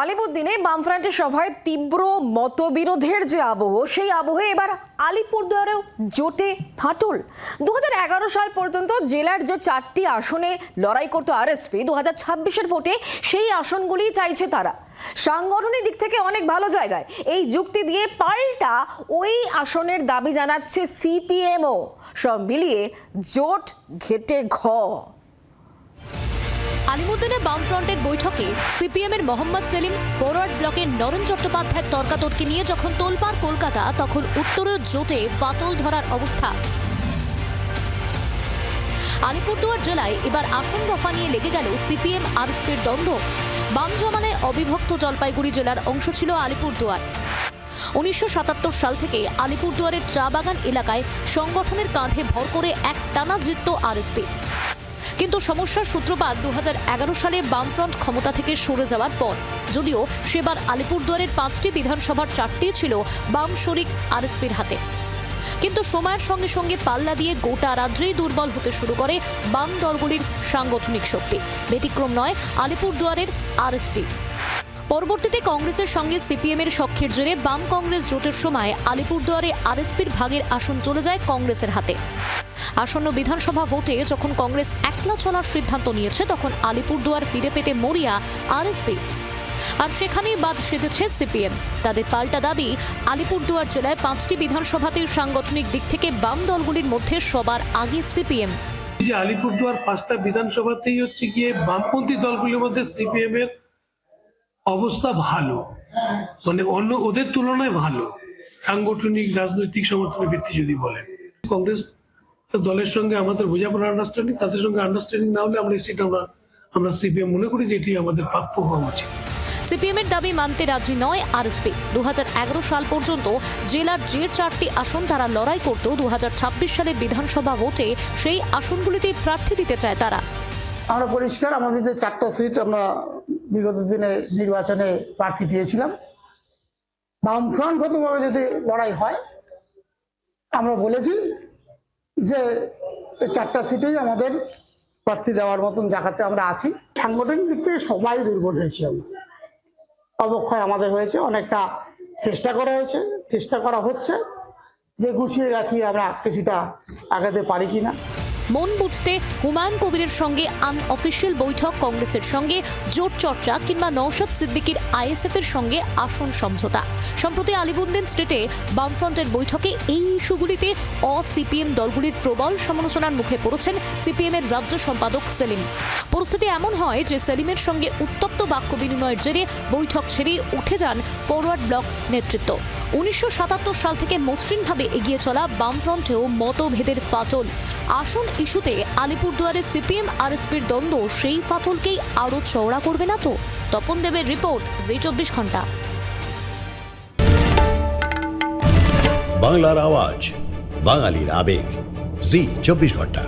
আলিপুরদিনে বামফ্রন্টের সভায় তীব্র মতবিরোধের যে আবহ, সেই আবহে এবার আলিপুরদুয়ারেও জোটে ফাটল। 2011 সাল পর্যন্ত জেলার যে 4টি আসনে লড়াই করত আরএসপি, 2026-এর ভোটে সেই আসনগুলি চাইছে তারা। সাংগঠনিক দিক থেকে অনেক ভালো জায়গায়, এই যুক্তি দিয়ে পাল্টা ওই আসনের দাবি জানাচ্ছে সিপিএমও। সব মিলিয়ে জোট ঘেটে ঘ। আলিমুদ্দিনে বামফ্রন্টের বৈঠকে সিপিএমের মোহাম্মদ সেলিম, ফরওয়ার্ড ব্লকের নরেন চট্টোপাধ্যায়ের তর্কাতর্কি নিয়ে যখন তোলপাড় কলকাতা, তখন উত্তরীয় জোটে ফাটল ধরার অবস্থা। আলিপুরদুয়ার জেলায় এবার আসন রফা নিয়ে লেগে গেল সিপিএম আরএসপির দ্বন্দ্ব। বাম জমানায় অবিভক্ত জলপাইগুড়ি জেলার অংশ ছিল আলিপুরদুয়ার। 1977 সাল থেকে আলিপুরদুয়ারের চা বাগান এলাকায় সংগঠনের কাঁধে ভর করে এক টানা জিতত আরএসপি। কিন্তু সমস্যার সূত্রপাত 2011 সালে বামফ্রন্ট ক্ষমতা থেকে সরে যাওয়ার পর। যদিও সেবার আলিপুরদুয়ারের 5টি বিধানসভার 4টি ছিল বাম শরিক আরএসপির হাতে, কিন্তু সময়ের সঙ্গে সঙ্গে পাল্লা দিয়ে গোটা রাজ্যেই দুর্বল হতে শুরু করে বাম দলগুলির সাংগঠনিক শক্তি। ব্যতিক্রম নয় আলিপুরদুয়ারের আরএসপি। পরবর্তীতে কংগ্রেসের সঙ্গে সিপিএমের সখ্যের জেরে বাম কংগ্রেস জোটের সময় আলিপুরদুয়ারে আরএসপির ভাগের আসন চলে যায় কংগ্রেসের হাতে। আসন্ন বিধানসভা ভোটে যখন কংগ্রেস একলা চলার সিদ্ধান্ত নিয়েছে, তখন আলিপুরদুয়ার ফিরে পেতে মরিয়া আরএসপি। আর সেখানেই বাদ সেধেছে সিপিএম। তাদের পাল্টা দাবি, আলিপুরদুয়ার জেলায় 5টি বিধানসভাতে সাংগঠনিক দিক থেকে বাম দলগুলির মধ্যে সবার আগে সিপিএম। যে আলিপুরদুয়ার 5টা বিধানসভাতেই হচ্ছে গিয়ে বামপন্থী দলগুলির মধ্যে সিপিএম এর অবস্থা ভালো, মানে অন্য ওদের তুলনায় ভালো সাংগঠনিক রাজনৈতিক সমর্থনের ভিত্তি যদি বলেন। কংগ্রেস দলের সঙ্গে আমাদের বোঝাপড়া আন্ডারস্ট্যান্ডিং, তাদের সঙ্গে আন্ডারস্ট্যান্ডিং না হলে আমরা এই সিট আমরা সিপিএম মনে করি যে এটি আমাদের প্রাপ্য হওয়া উচিত। সিপিএমের দাবি মানতে রাজি নয় আরএসপি। 2011 সাল পর্যন্ত জেলার যে 4টি আসন তারা লড়াই করত, 2026 সালের বিধানসভা ভোটে সেই আসনগুলিতে প্রার্থী দিতে চায় তারা। আমরা পরিষ্কার, আমাদের যে 4টা সিট আমরা বিগত দিনে নির্বাচনে প্রার্থী দিয়েছিলাম। বামফ্রন্টগতভাবে যদি লড়াই হয়, আমরা বলেছি যে 4টা সিটেই আমাদের প্রার্থী দেওয়ার মতন জায়গাতে আমরা আছি। সাংগঠনিক দিক থেকে সবাই দুর্বল হয়েছি, আমরা অবক্ষয় আমাদের হয়েছে, অনেকটা চেষ্টা করা হয়েছে, চেষ্টা করা হচ্ছে যে গুছিয়ে গেছি আমরা কিছুটা আগাতে পারি কিনা। মন বুঝতে হুমায়ুন কবিরের সঙ্গে আনঅফিসিয়াল বৈঠক, কংগ্রেসের সঙ্গে জোট চর্চা কিংবা নওশাদ সিদ্দিকীর আইএসএফ এর সঙ্গে আসন সমঝোতা। সম্প্রতি আলিবুদ্দিন স্টেটে বামফ্রন্টের বৈঠকে এই ইস্যুগুলিতে সিপিএম দলগুলির প্রবল সমালোচনার মুখে পড়েছেন সিপিএম এর রাজ্য সম্পাদক সেলিম। পরিস্থিতি এমন হয় যে সেলিমের সঙ্গে উত্তপ্ত বাক্য বিনিময়ের জেরে বৈঠক ছেড়ে উঠে যান ফরওয়ার্ড ব্লক নেতৃত্ব। 1977 সাল থেকে মসৃণভাবে এগিয়ে চলা বামফ্রন্টেও মতভেদের ফাটল। আসন ইস্যুতে আলিপুরদুয়ারে সিপিএম আরএসপির দ্বন্দ্ব সেই ফাটলকেই আরো চওড়া করবে না তো? তপন দেবের রিপোর্ট, জি 24 ঘন্টা। বাংলার আওয়াজ, বাঙালির আবেগ, জি 24 ঘন্টা।